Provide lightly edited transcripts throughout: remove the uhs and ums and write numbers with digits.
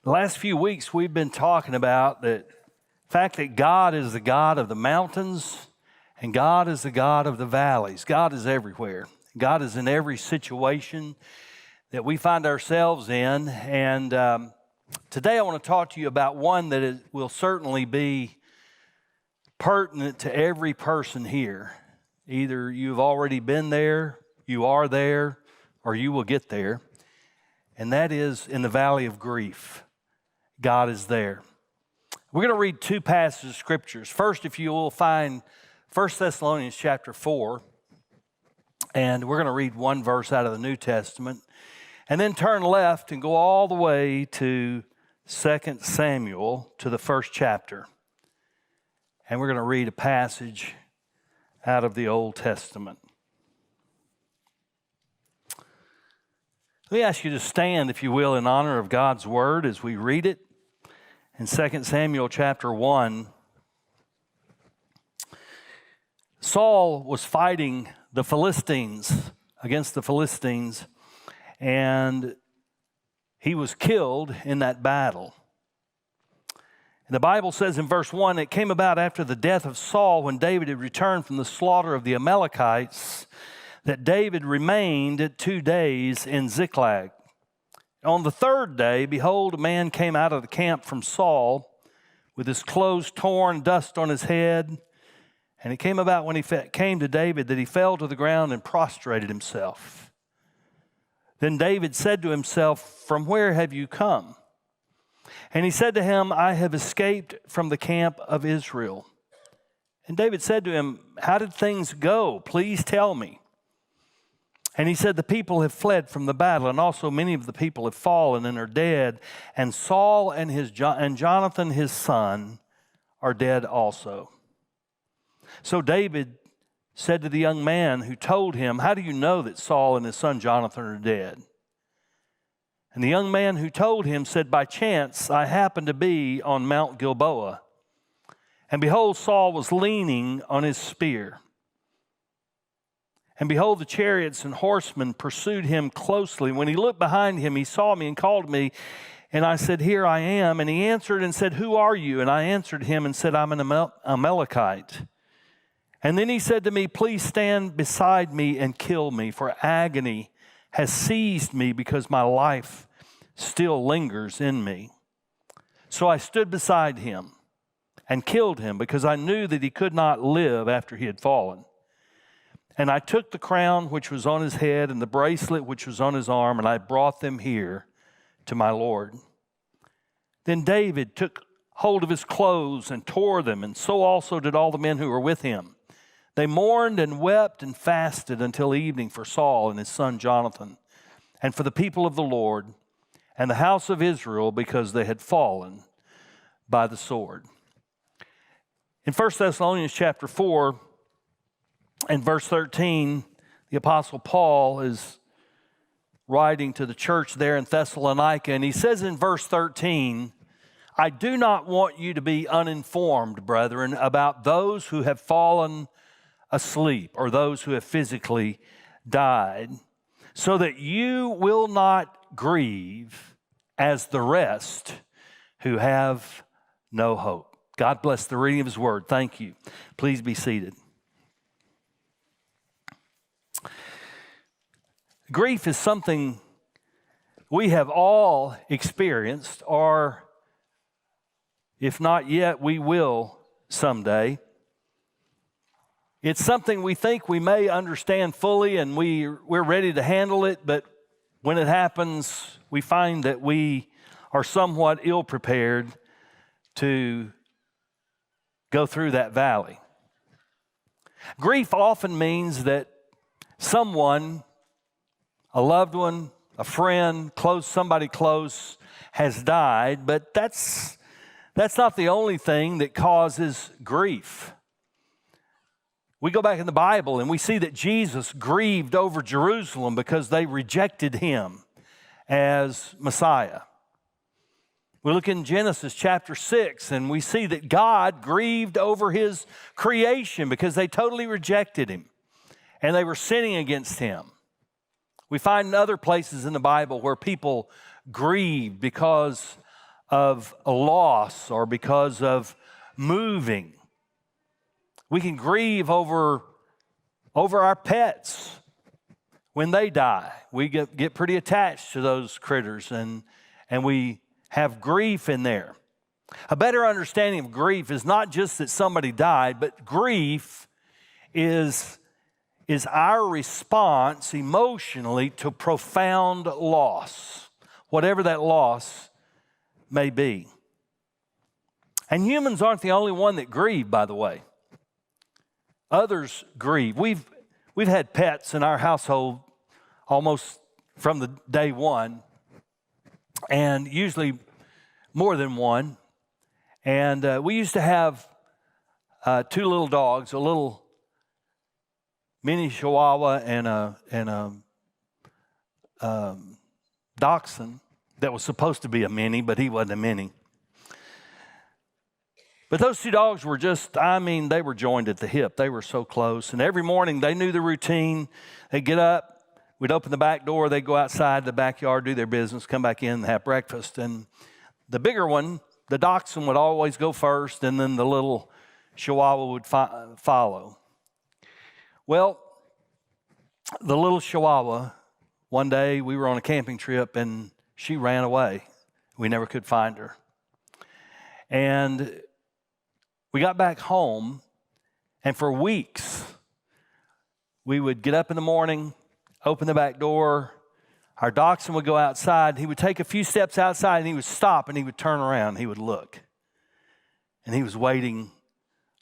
The last few weeks we've been talking about the fact that God is the God of the mountains and God is the God of the valleys. God is everywhere. God is in every situation that we find ourselves in. And today I want to talk to you about one that will certainly be pertinent to every person here. Either you've already been there, you are there, or you will get there. And that is in the valley of grief. God is there. We're going to read two passages of scriptures. First, if you will find 1 Thessalonians chapter 4, and we're going to read one verse out of the New Testament, and then turn left and go all the way to 2 Samuel, to the first chapter. And we're going to read a passage out of the Old Testament. Let me ask you to stand, if you will, in honor of God's word as we read it. In 2 Samuel chapter 1, Saul was fighting the Philistines, against the Philistines, and he was killed in that battle. And the Bible says in verse 1, it came about after the death of Saul, when David had returned from the slaughter of the Amalekites, that David remained 2 days in Ziklag. On the third day, behold, a man came out of the camp from Saul with his clothes torn, dust on his head. And it came about when he came to David that he fell to the ground and prostrated himself. Then David said to himself, "From where have you come?" And he said to him, "I have escaped from the camp of Israel." And David said to him, "How did things go? Please tell me." And he said, "The people have fled from the battle, and also many of the people have fallen and are dead. And Saul and Jonathan his son are dead also." So David said to the young man who told him, "How do you know that Saul and his son Jonathan are dead?" And the young man who told him said, "By chance I happened to be on Mount Gilboa, and behold, Saul was leaning on his spear. And behold, the chariots and horsemen pursued him closely. When he looked behind him, he saw me and called me. And I said, 'Here I am.' And he answered and said, 'Who are you?' And I answered him and said, 'I'm an Amalekite.' And then he said to me, 'Please stand beside me and kill me, for agony has seized me because my life still lingers in me.' So I stood beside him and killed him, because I knew that he could not live after he had fallen. And I took the crown which was on his head and the bracelet which was on his arm, and I brought them here to my Lord." Then David took hold of his clothes and tore them, and so also did all the men who were with him. They mourned and wept and fasted until evening for Saul and his son Jonathan, and for the people of the Lord and the house of Israel, because they had fallen by the sword. In 1 Thessalonians chapter 4, in verse 13, the Apostle Paul is writing to the church there in Thessalonica, and he says in verse 13, "I do not want you to be uninformed, brethren, about those who have fallen asleep, or those who have physically died, so that you will not grieve as the rest who have no hope." God bless the reading of his word. Thank you. Please be seated. Grief is something we have all experienced, or if not yet, we will someday. It's something we think we may understand fully, and we're ready to handle it, but when it happens, we find that we are somewhat ill-prepared to go through that valley. Grief often means that someone, a loved one, a friend, somebody close, has died, but that's not the only thing that causes grief. We go back in the Bible and we see that Jesus grieved over Jerusalem because they rejected him as Messiah. We look in Genesis chapter 6 and we see that God grieved over his creation because they totally rejected him and they were sinning against him. We find in other places in the Bible where people grieved because of a loss or because of moving. We can grieve over our pets when they die. We get pretty attached to those critters, and we have grief in there. A better understanding of grief is not just that somebody died, but grief is our response emotionally to profound loss, whatever that loss may be. And humans aren't the only one that grieve, by the way. Others grieve. We've had pets in our household almost from the day one, and usually more than one. And we used to have two little dogs, a little mini Chihuahua and a Dachshund that was supposed to be a mini, but he wasn't a mini. But those two dogs were they were joined at the hip. They were so close. And every morning they knew the routine. They'd get up, we'd open the back door, they'd go outside the backyard, do their business, come back in and have breakfast. And the bigger one, the Dachshund, would always go first, and then the little Chihuahua would follow. Well, the little Chihuahua, one day we were on a camping trip and she ran away. We never could find her. And we got back home, and for weeks, we would get up in the morning, open the back door, our Dachshund would go outside, he would take a few steps outside, and he would stop, and he would turn around, and he would look. And he was waiting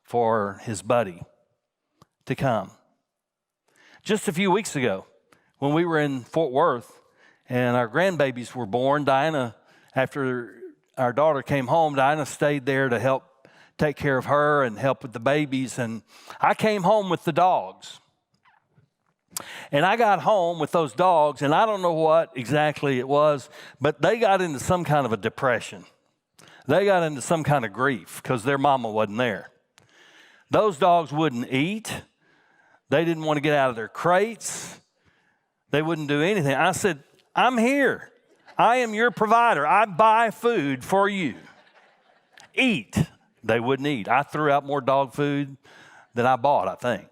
for his buddy to come. Just a few weeks ago, when we were in Fort Worth, and our grandbabies were born, Diana, after our daughter came home, Diana stayed there to help take care of her and help with the babies. And I came home with the dogs. And I got home with those dogs, and I don't know what exactly it was, but they got into some kind of a depression. They got into some kind of grief because their mama wasn't there. Those dogs wouldn't eat. They didn't want to get out of their crates. They wouldn't do anything. I said, I'm here. I am your provider. I buy food for you. Eat. They wouldn't eat. I threw out more dog food than I bought, I think.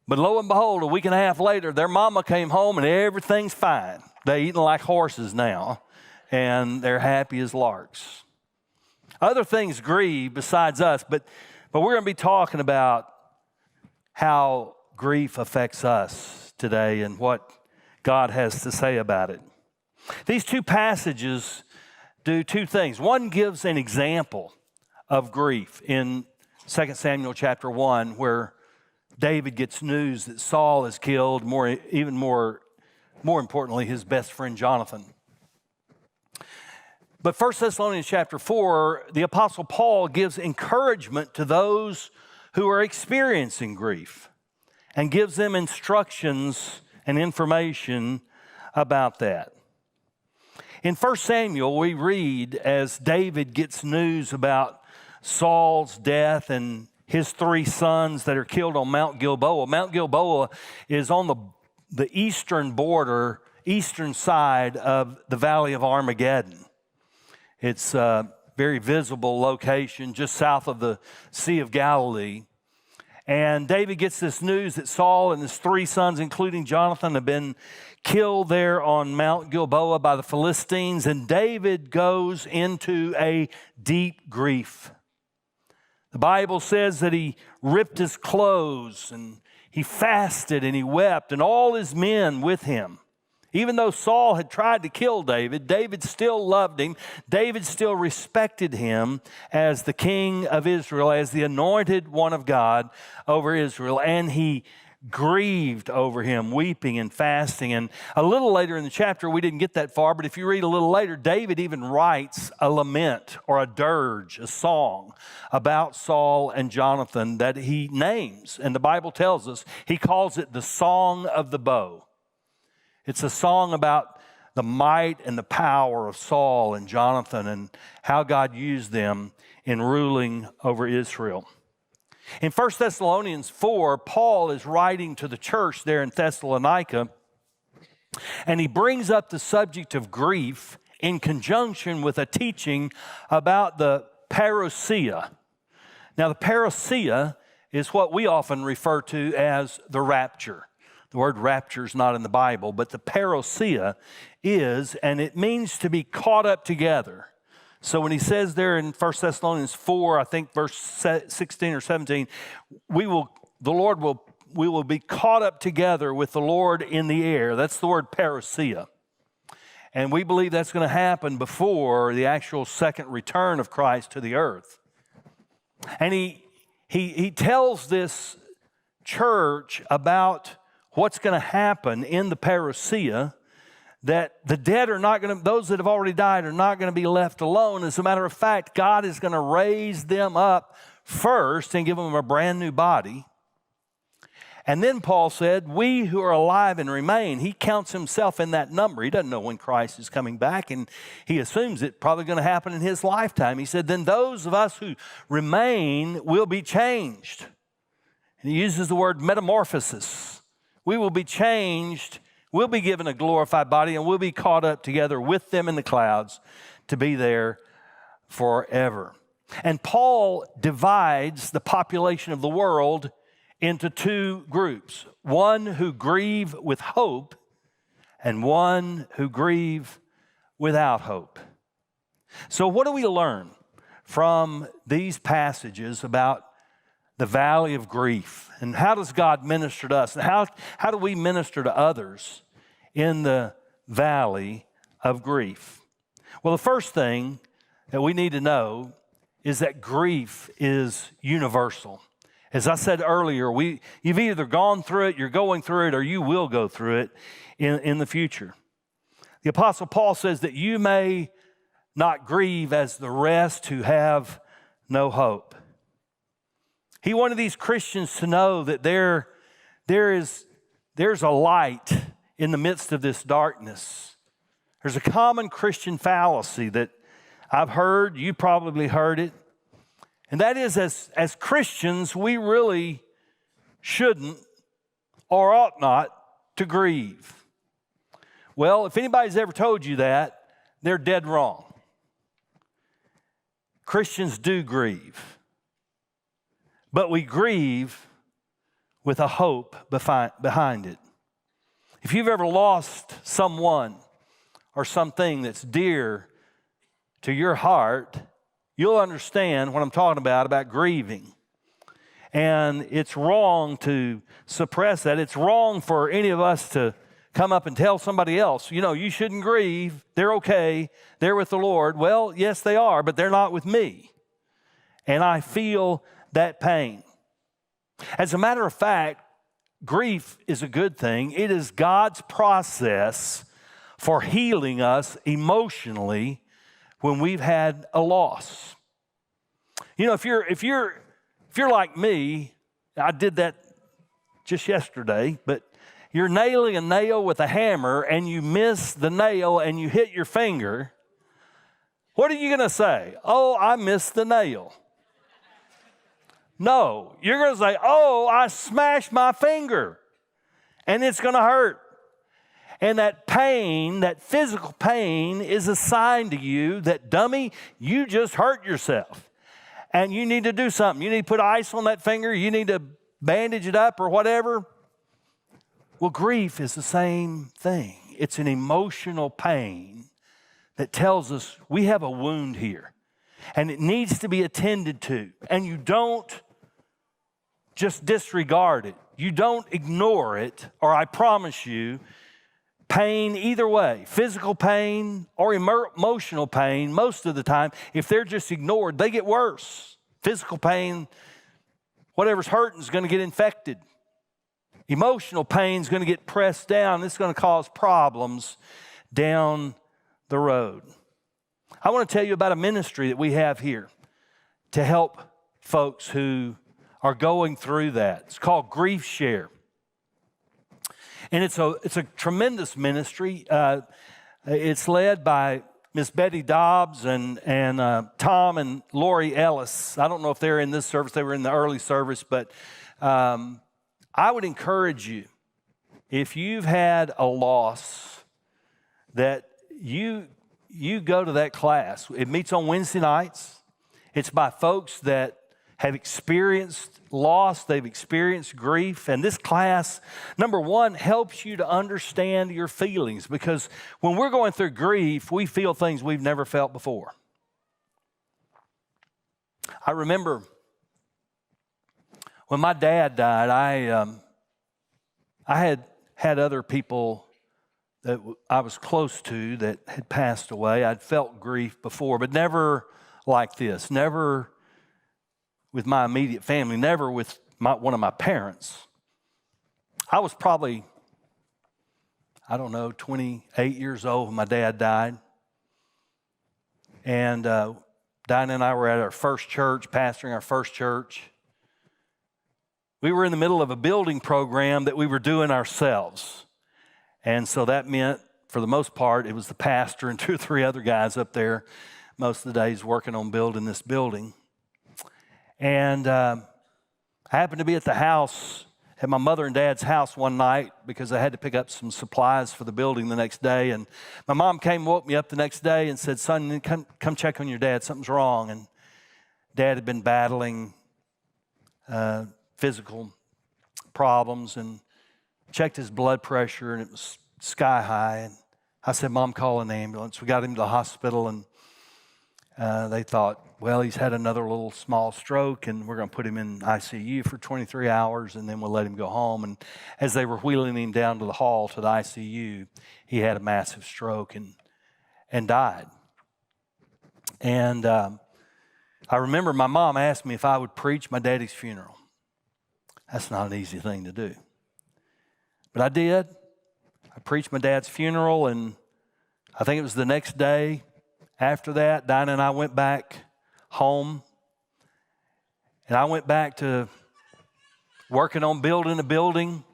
But lo and behold, a week and a half later, their mama came home and everything's fine. They're eating like horses now, and they're happy as larks. Other things grieve besides us, but we're going to be talking about how grief affects us today and what God has to say about it. These two passages do two things. One gives an example of grief in 2 Samuel chapter 1, where David gets news that Saul is killed, more importantly, his best friend Jonathan. But 1 Thessalonians chapter 4, the Apostle Paul gives encouragement to those who are experiencing grief and gives them instructions and information about that. In 1 Samuel, we read as David gets news about Saul's death and his three sons that are killed on Mount Gilboa. Mount Gilboa is on the eastern border, eastern side of the Valley of Armageddon. It's a very visible location just south of the Sea of Galilee. And David gets this news that Saul and his three sons, including Jonathan, have been killed there on Mount Gilboa by the Philistines. And David goes into a deep grief. The Bible says that he ripped his clothes and he fasted and he wept, and all his men with him. Even though Saul had tried to kill David, David still loved him. David still respected him as the king of Israel, as the anointed one of God over Israel. And he grieved over him, weeping and fasting. And a little later in the chapter, we didn't get that far, but if you read a little later, David even writes a lament or a dirge, a song about Saul and Jonathan that he names. And the Bible tells us he calls it the Song of the Bow. It's a song about the might and the power of Saul and Jonathan and how God used them in ruling over Israel. In 1 Thessalonians 4, Paul is writing to the church there in Thessalonica, and he brings up the subject of grief in conjunction with a teaching about the parousia. Now, the parousia is what we often refer to as the rapture. The word rapture is not in the Bible, but the parousia is, and it means to be caught up together. So when he says there in 1 Thessalonians 4, I think verse 16 or 17, we will be caught up together with the Lord in the air. That's the word parousia. And we believe that's going to happen before the actual second return of Christ to the earth. And he tells this church about what's going to happen in the parousia, that the dead are not going to, those that have already died are not going to be left alone. As a matter of fact, God is going to raise them up first and give them a brand new body. And then Paul said, we who are alive and remain, he counts himself in that number. He doesn't know when Christ is coming back, and he assumes it's probably going to happen in his lifetime. He said, then those of us who remain will be changed. And he uses the word metamorphosis. We will be changed. We'll be given a glorified body, and we'll be caught up together with them in the clouds to be there forever. And Paul divides the population of the world into two groups, one who grieve with hope and one who grieve without hope. So what do we learn from these passages about the valley of grief? And how does God minister to us? And how do we minister to others in the valley of grief? Well, the first thing that we need to know is that grief is universal. As I said earlier, you've either gone through it, you're going through it, or you will go through it in the future. The Apostle Paul says that you may not grieve as the rest who have no hope. He wanted these Christians to know that there's a light in the midst of this darkness. There's a common Christian fallacy that I've heard, you probably heard it, and that is, as Christians, we really shouldn't or ought not to grieve. Well, if anybody's ever told you that, they're dead wrong. Christians do grieve, but we grieve with a hope behind it. If you've ever lost someone or something that's dear to your heart, you'll understand what I'm talking about grieving. And it's wrong to suppress that. It's wrong for any of us to come up and tell somebody else, you shouldn't grieve. They're okay. They're with the Lord. Well, yes, they are, but they're not with me. And I feel that pain. As a matter of fact, grief is a good thing. It is God's process for healing us emotionally when we've had a loss. If you're like me, I did that just yesterday, but you're nailing a nail with a hammer and you miss the nail and you hit your finger, what are you going to say? Oh, I missed the nail. No, you're going to say, oh, I smashed my finger, and it's going to hurt. And that pain, that physical pain, is a sign to you that, dummy, you just hurt yourself. And you need to do something. You need to put ice on that finger. You need to bandage it up or whatever. Well, grief is the same thing. It's an emotional pain that tells us we have a wound here. And it needs to be attended to. And you don't just disregard it. You don't ignore it, or I promise you, pain either way, physical pain or emotional pain, most of the time, if they're just ignored, they get worse. Physical pain, whatever's hurting is going to get infected. Emotional pain is going to get pressed down. It's going to cause problems down the road. I want to tell you about a ministry that we have here to help folks who are going through that. It's called Grief Share. And it's a tremendous ministry. It's led by Miss Betty Dobbs and Tom and Lori Ellis. I don't know if they're in this service. They were in the early service, but I would encourage you, if you've had a loss that you you go to that class. It meets on Wednesday nights. It's by folks that have experienced loss, they've experienced grief. And this class, number one, helps you to understand your feelings, because when we're going through grief, we feel things we've never felt before. I remember when my dad died, I had other people that I was close to that had passed away. I'd felt grief before, but never like this, never with my immediate family, never with one of my parents. I was probably, 28 years old when my dad died. And Dinah and I were at our first church, pastoring our first church. We were in the middle of a building program that we were doing ourselves. And so that meant, for the most part, it was the pastor and 2 or 3 other guys up there most of the days working on building this building. And I happened to be at the house, at my mother and dad's house one night, because I had to pick up some supplies for the building the next day. And my mom came and woke me up the next day and said, "Son, come check on your dad. Something's wrong." And Dad had been battling physical problems, and checked his blood pressure, and it was sky high. And I said, "Mom, call an ambulance." We got him to the hospital, and they thought, well, he's had another little small stroke, and we're going to put him in ICU for 23 hours, and then we'll let him go home. And as they were wheeling him down to the hall to the ICU, he had a massive stroke and died. And I remember my mom asked me if I would preach my daddy's funeral. That's not an easy thing to do. But I did. I preached my dad's funeral, and I think it was the next day after that, Dinah and I went back home, and I went back to working on building a building.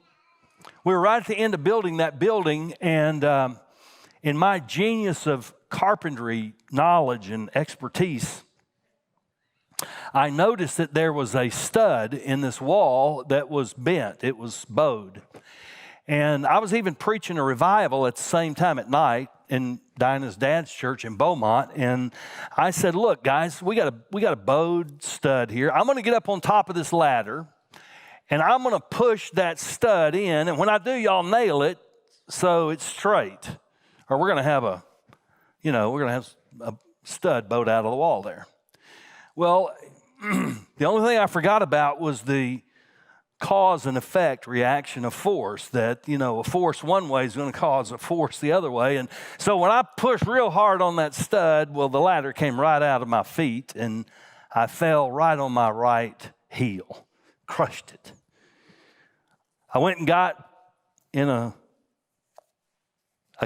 We were right at the end of building that building, and in my genius of carpentry knowledge and expertise, I noticed that there was a stud in this wall that was bent. It was bowed. And I was even preaching a revival at the same time at night in Dinah's dad's church in Beaumont. And I said, "Look, guys, we got a bowed stud here. I'm going to get up on top of this ladder, and I'm going to push that stud in. And when I do, y'all nail it so it's straight, or we're going to have a stud bowed out of the wall there." Well, the only thing I forgot about was the cause and effect reaction of force, that, a force one way is going to cause a force the other way. And so when I pushed real hard on that stud, well, the ladder came right out of my feet, and I fell right on my right heel, crushed it. I went and got in a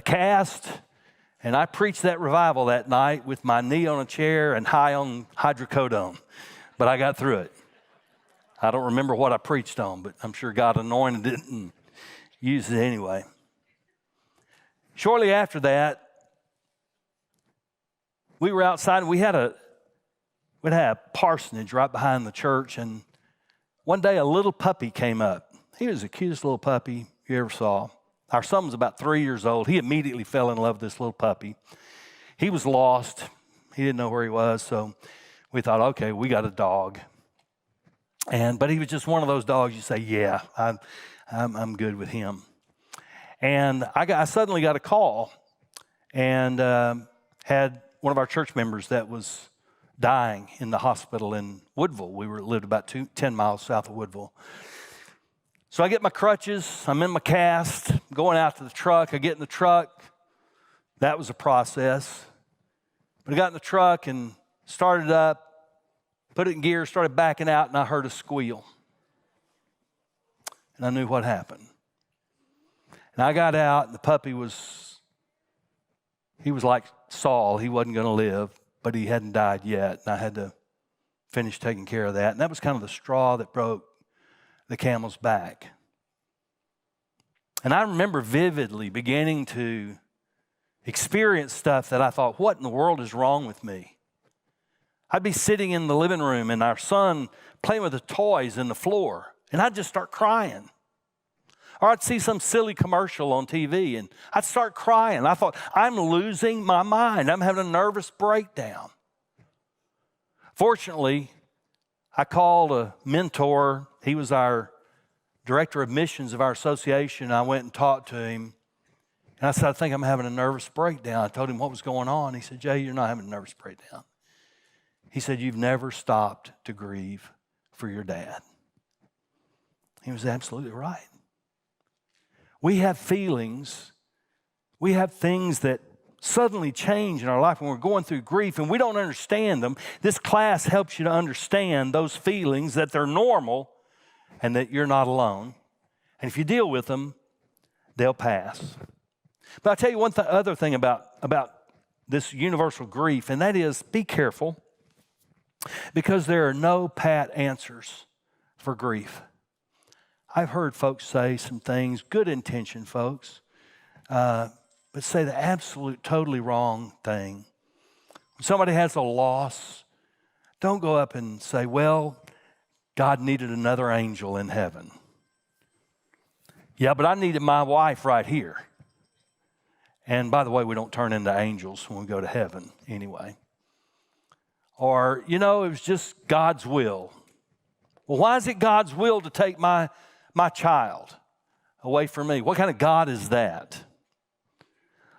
cast, and I preached that revival that night with my knee on a chair and high on hydrocodone, but I got through it. I don't remember what I preached on, but I'm sure God anointed it and used it anyway. Shortly after that, we were outside, and we had a parsonage right behind the church, and one day a little puppy came up. He was the cutest little puppy you ever saw. Our son was about 3 years old. He immediately fell in love with this little puppy. He was lost. He didn't know where he was, so we thought, okay, we got a dog. But he was just one of those dogs you say, yeah, I'm good with him. And I suddenly got a call, and had one of our church members that was dying in the hospital in Woodville. We lived about 10 miles south of Woodville. So I get my crutches, I'm in my cast, going out to the truck. I get in the truck. That was a process. But I got in the truck and started up, put it in gear, started backing out, and I heard a squeal. And I knew what happened. And I got out, and the puppy was like Saul. He wasn't going to live, but he hadn't died yet. And I had to finish taking care of that. And that was kind of the straw that broke the camel's back. And I remember vividly beginning to experience stuff that I thought, what in the world is wrong with me? I'd be sitting in the living room, and our son playing with the toys in the floor, and I'd just start crying. Or I'd see some silly commercial on TV and I'd start crying. I thought, I'm losing my mind. I'm having a nervous breakdown. Fortunately, I called a mentor. He was our director of missions of our association. I went and talked to him. And I said, I think I'm having a nervous breakdown. I told him what was going on. He said, Jay, you're not having a nervous breakdown. He said, you've never stopped to grieve for your dad. He was absolutely right. We have feelings. We have things that suddenly change in our life when we're going through grief and we don't understand them. This class helps you to understand those feelings, that they're normal and that you're not alone. And if you deal with them, they'll pass. But I'll tell you one other thing about this universal grief, and that is be careful, because there are no pat answers for grief. I've heard folks say some things, good intention folks, but say the absolute, totally wrong thing. When somebody has a loss, don't go up and say, well, God needed another angel in heaven. Yeah, but I needed my wife right here. And by the way, we don't turn into angels when we go to heaven anyway. Or, it was just God's will. Well, why is it God's will to take my child away from me? What kind of God is that?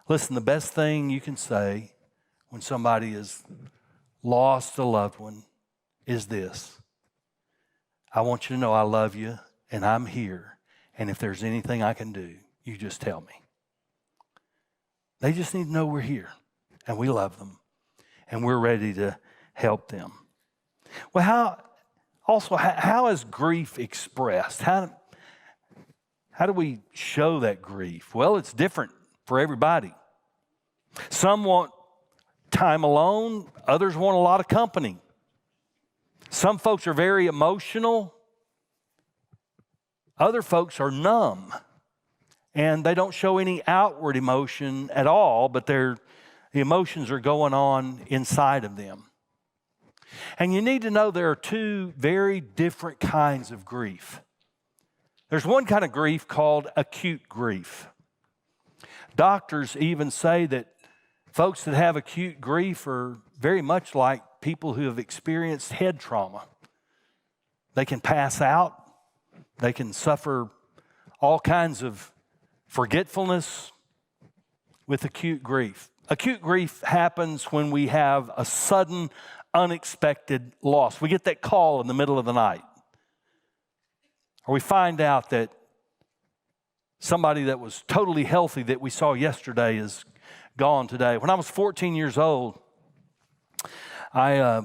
Listen, the best thing you can say when somebody has lost a loved one is this: I want you to know I love you and I'm here. And if there's anything I can do, you just tell me. They just need to know we're here and we love them and we're ready to help them. Well, how is grief expressed? How do we show that grief? Well, it's different for everybody. Some want time alone. Others want a lot of company. Some folks are very emotional. Other folks are numb. And they don't show any outward emotion at all, but the emotions are going on inside of them. And you need to know there are two very different kinds of grief. There's one kind of grief called acute grief. Doctors even say that folks that have acute grief are very much like people who have experienced head trauma. They can pass out. They can suffer all kinds of forgetfulness with acute grief. Acute grief happens when we have a sudden, unexpected loss. We get that call in the middle of the night. Or we find out that somebody that was totally healthy that we saw yesterday is gone today. When I was 14 years old, I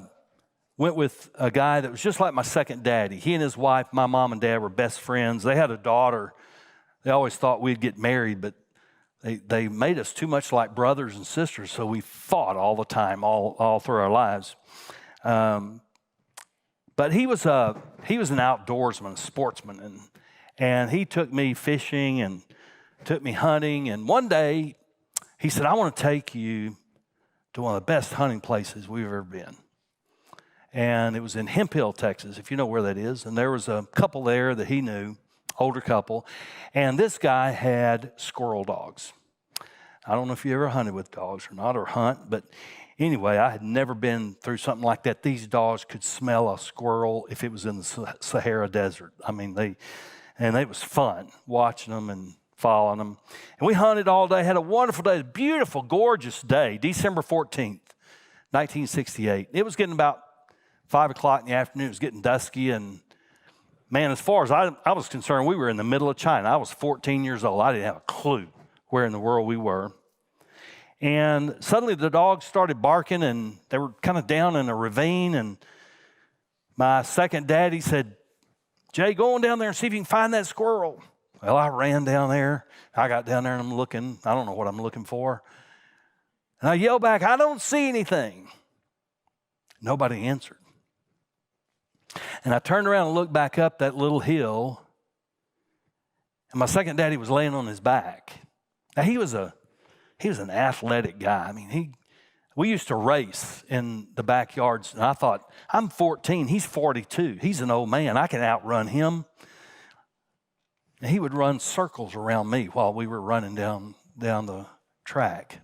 went with a guy that was just like my second daddy. He and his wife, my mom and dad, were best friends. They had a daughter. They always thought we'd get married, but they made us too much like brothers and sisters, so we fought all the time, all through our lives. But he was an outdoorsman, a sportsman, and he took me fishing and took me hunting. And one day, he said, I want to take you to one of the best hunting places we've ever been. And it was in Hemp Hill, Texas, if you know where that is. And there was a couple there that he knew, older couple, and this guy had squirrel dogs. I don't know if you ever hunted with dogs or not, or hunt, but anyway, I had never been through something like that. These dogs could smell a squirrel if it was in the Sahara Desert. I mean, it was fun watching them and following them. And we hunted all day, had a wonderful day, a beautiful, gorgeous day, December 14th, 1968. It was getting about 5 o'clock in the afternoon. It was getting dusky, and man, as far as I was concerned, we were in the middle of China. I was 14 years old. I didn't have a clue where in the world we were. And suddenly the dogs started barking, and they were kind of down in a ravine. And my second daddy said, Jay, go on down there and see if you can find that squirrel. Well, I ran down there. I got down there and I'm looking. I don't know what I'm looking for. And I yelled back, I don't see anything. Nobody answered. And I turned around and looked back up that little hill, and my second daddy was laying on his back. Now, he was an athletic guy. I mean, we used to race in the backyards, and I thought, I'm 14, he's 42. He's an old man. I can outrun him. And he would run circles around me while we were running down the track.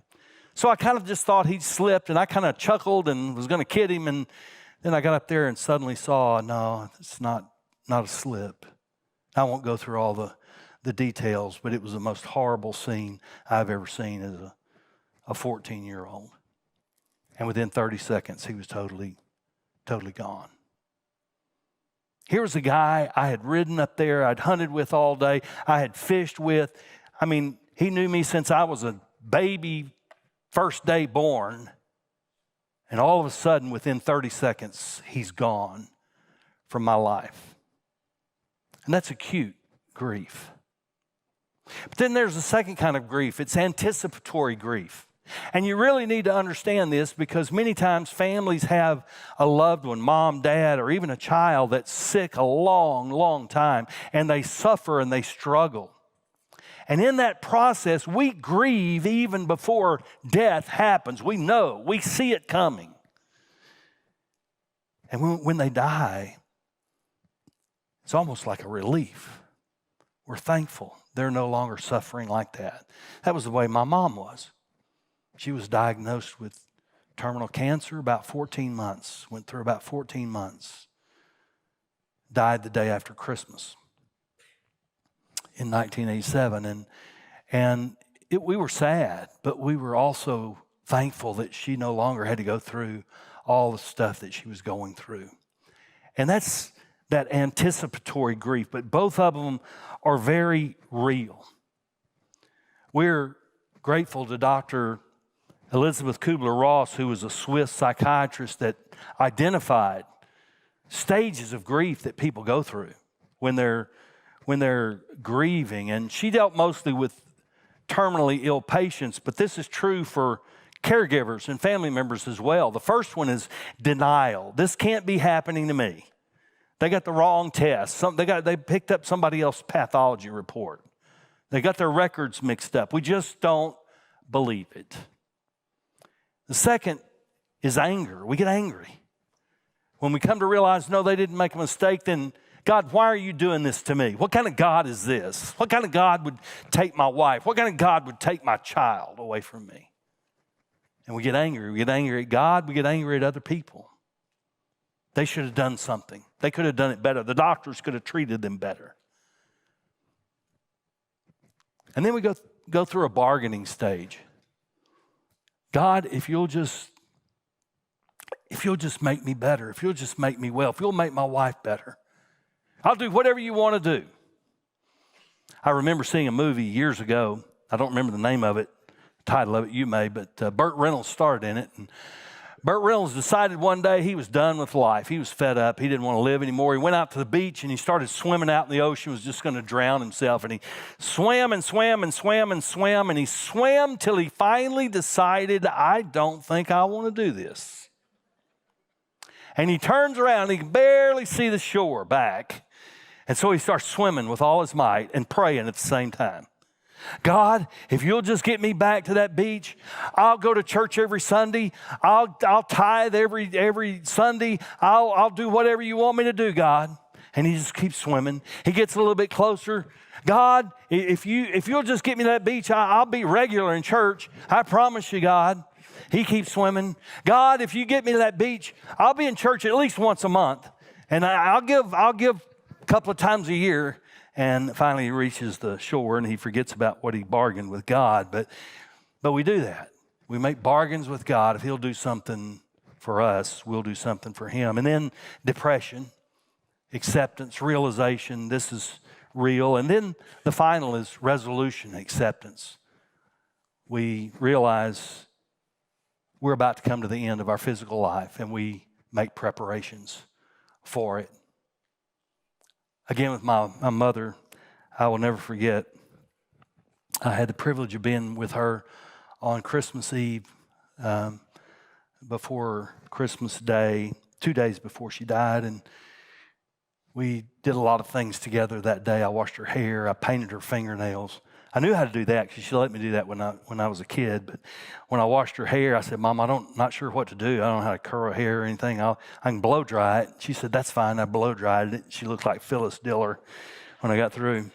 So I kind of just thought he'd slipped, and I kind of chuckled and was going to kid him. And then I got up there and suddenly saw, no, it's not a slip. I won't go through all the details, but it was the most horrible scene I've ever seen as a 14-year-old. And within 30 seconds, he was totally gone. Here was a guy I had ridden up there, I'd hunted with all day, I had fished with. I mean, he knew me since I was a baby, first day born. And all of a sudden, within 30 seconds, he's gone from my life. And that's acute grief. But then there's a second kind of grief. It's anticipatory grief. And you really need to understand this because many times families have a loved one, mom, dad, or even a child that's sick a long, long time, and they suffer and they struggle. And in that process, we grieve even before death happens. We know, we see it coming. And when they die, it's almost like a relief. We're thankful they're no longer suffering like that. That was the way my mom was. She was diagnosed with terminal cancer about 14 months, went through about 14 months, died the day after Christmas in 1987. We were sad, but we were also thankful that she no longer had to go through all the stuff that she was going through. And that's that anticipatory grief, but both of them are very real. We're grateful to Dr. Elizabeth Kubler-Ross, who was a Swiss psychiatrist that identified stages of grief that people go through when they're grieving. And she dealt mostly with terminally ill patients, but this is true for caregivers and family members as well. The first one is denial. This can't be happening to me. They got the wrong test. They picked up somebody else's pathology report. They got their records mixed up. We just don't believe it. The second is anger. We get angry. When we come to realize, no, they didn't make a mistake, then God, why are you doing this to me? What kind of God is this? What kind of God would take my wife? What kind of God would take my child away from me? And we get angry. We get angry at God. We get angry at other people. They should have done something. They could have done it better. The doctors could have treated them better. And then we go through a bargaining stage. God, if you'll just make me better, if you'll just make me well, if you'll make my wife better, I'll do whatever you want to do. I remember seeing a movie years ago. I don't remember the name of it, the title of it, you may, but Burt Reynolds starred in it. And Burt Reynolds decided one day he was done with life. He was fed up. He didn't want to live anymore. He went out to the beach and he started swimming out in the ocean, was just going to drown himself. And he swam and swam and swam and swam, and he swam till he finally decided, I don't think I want to do this. And he turns around and he can barely see the shore back. And so he starts swimming with all his might and praying at the same time. God, if you'll just get me back to that beach, I'll go to church every Sunday. I'll tithe every Sunday. I'll do whatever you want me to do, God. And he just keeps swimming. He gets a little bit closer. God, if you'll just get me to that beach, I'll be regular in church. I promise you, God. He keeps swimming. God, if you get me to that beach, I'll be in church at least once a month. And I'll give a couple of times a year. And finally he reaches the shore and he forgets about what he bargained with God. But we do that. We make bargains with God. If he'll do something for us, we'll do something for him. And then depression, acceptance, realization, this is real. And then the final is resolution, acceptance. We realize we're about to come to the end of our physical life and we make preparations for it. Again, with my mother, I will never forget, I had the privilege of being with her on Christmas Eve before Christmas Day, 2 days before she died, and we did a lot of things together that day. I washed her hair, I painted her fingernails. I knew how to do that because she let me do that when I was a kid. But when I washed her hair, I said, Mom, not sure what to do. I don't know how to curl her hair or anything. I can blow dry it. She said, that's fine. I blow dried it. She looked like Phyllis Diller when I got through.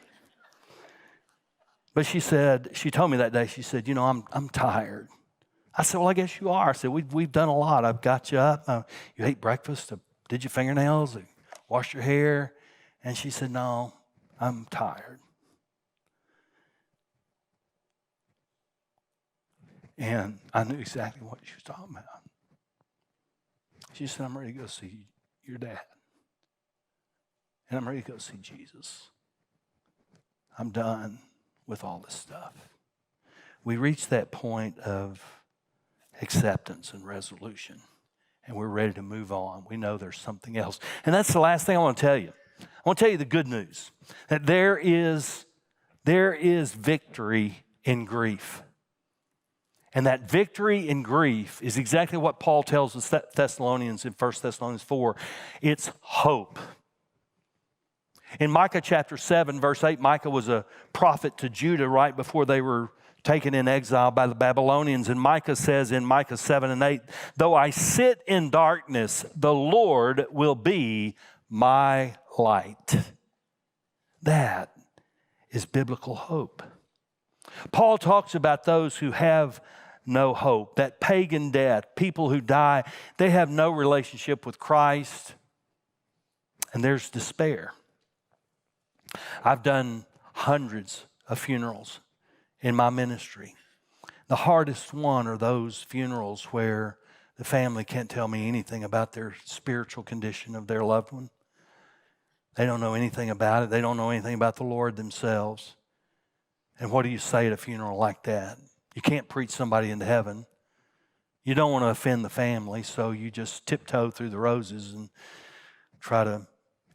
But she told me that day, she said, I'm tired. I said, well, I guess you are. I said, we've done a lot. I've got you up. You ate breakfast, did your fingernails, washed your hair. And she said, no, I'm tired. And I knew exactly what she was talking about. She said, I'm ready to go see your dad. And I'm ready to go see Jesus. I'm done with all this stuff. We reached that point of acceptance and resolution, and we're ready to move on. We know there's something else. And that's the last thing I want to tell you. I want to tell you the good news, that there is victory in grief. And that victory in grief is exactly what Paul tells us Thessalonians in 1 Thessalonians 4. It's hope. In Micah chapter 7, verse 8, Micah was a prophet to Judah right before they were taken in exile by the Babylonians. And Micah says in Micah 7 and 8, though I sit in darkness, the Lord will be my light. That is biblical hope. Paul talks about those who have no hope, that pagan death, people who die, they have no relationship with Christ, and there's despair. I've done hundreds of funerals in my ministry. The hardest one are those funerals where the family can't tell me anything about their spiritual condition of their loved one. They don't know anything about it. They don't know anything about the Lord themselves. And what do you say at a funeral like that? You can't preach somebody into heaven. You don't want to offend the family, so you just tiptoe through the roses and try to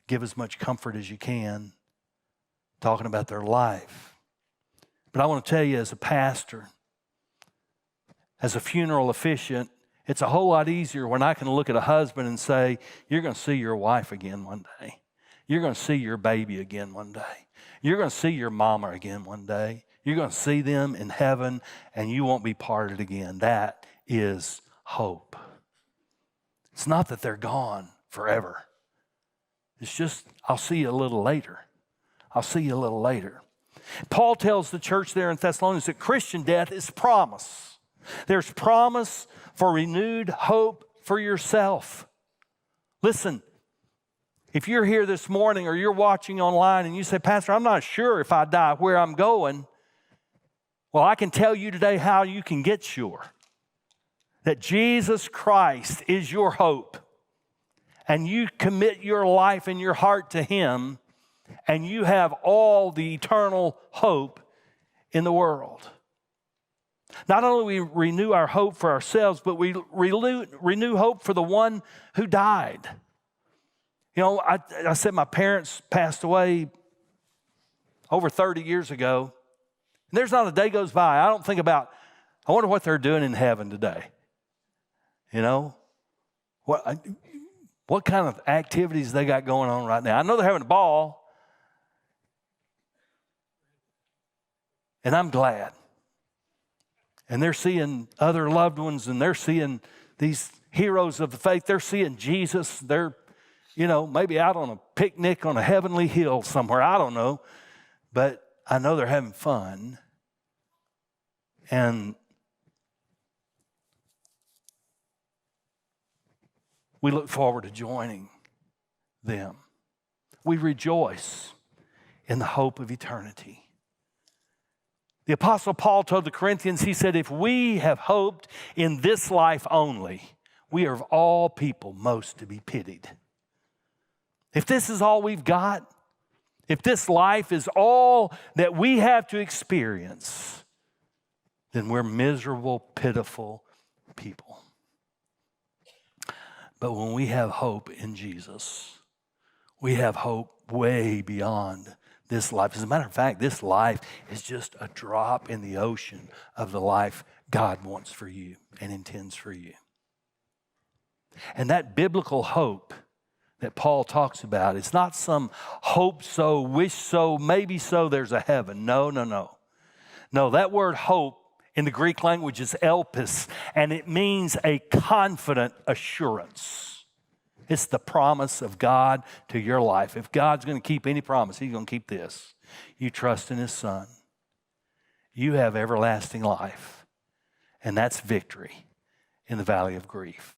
give as much comfort as you can, talking about their life. But I want to tell you, as a pastor, as a funeral officiant, it's a whole lot easier when I can look at a husband and say, you're going to see your wife again one day. You're going to see your baby again one day. You're going to see your mama again one day. You're going to see them in heaven, and you won't be parted again. That is hope. It's not that they're gone forever. It's just, I'll see you a little later. I'll see you a little later. Paul tells the church there in Thessalonians that Christian death is promise. There's promise for renewed hope for yourself. Listen, if you're here this morning or you're watching online and you say, Pastor, I'm not sure if I die where I'm going. Well, I can tell you today how you can get sure that Jesus Christ is your hope. And you commit your life and your heart to Him, and you have all the eternal hope in the world. Not only we renew our hope for ourselves, but we renew hope for the one who died. You know, I said my parents passed away over 30 years ago. And there's not a day goes by I don't think about, I wonder what they're doing in heaven today. You know, what kind of activities they got going on right now. I know they're having a ball. And I'm glad. And they're seeing other loved ones, and they're seeing these heroes of the faith. They're seeing Jesus. They're, maybe out on a picnic on a heavenly hill somewhere. I don't know. But I know they're having fun. And we look forward to joining them. We rejoice in the hope of eternity. The Apostle Paul told the Corinthians, he said, if we have hoped in this life only, we are of all people most to be pitied. If this is all we've got, if this life is all that we have to experience, then we're miserable, pitiful people. But when we have hope in Jesus, we have hope way beyond this life. As a matter of fact, this life is just a drop in the ocean of the life God wants for you and intends for you. And that biblical hope that Paul talks about, it's not some hope so, wish so, maybe so, there's a heaven. No. No, that word hope in the Greek language is elpis, and it means a confident assurance. It's the promise of God to your life. If God's going to keep any promise, He's going to keep this. You trust in His Son. you have everlasting life. And that's victory in the valley of grief.